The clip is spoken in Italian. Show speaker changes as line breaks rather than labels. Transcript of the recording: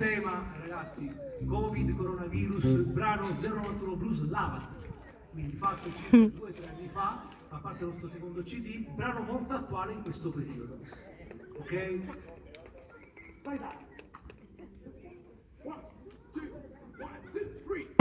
tema, ragazzi, Covid, coronavirus, brano 091 Blues Lavati, quindi fatto circa 2 o 3 anni fa, a parte il nostro secondo CD, brano molto attuale in questo periodo, ok? Vai dai! 1, 2, 1, 2, 3.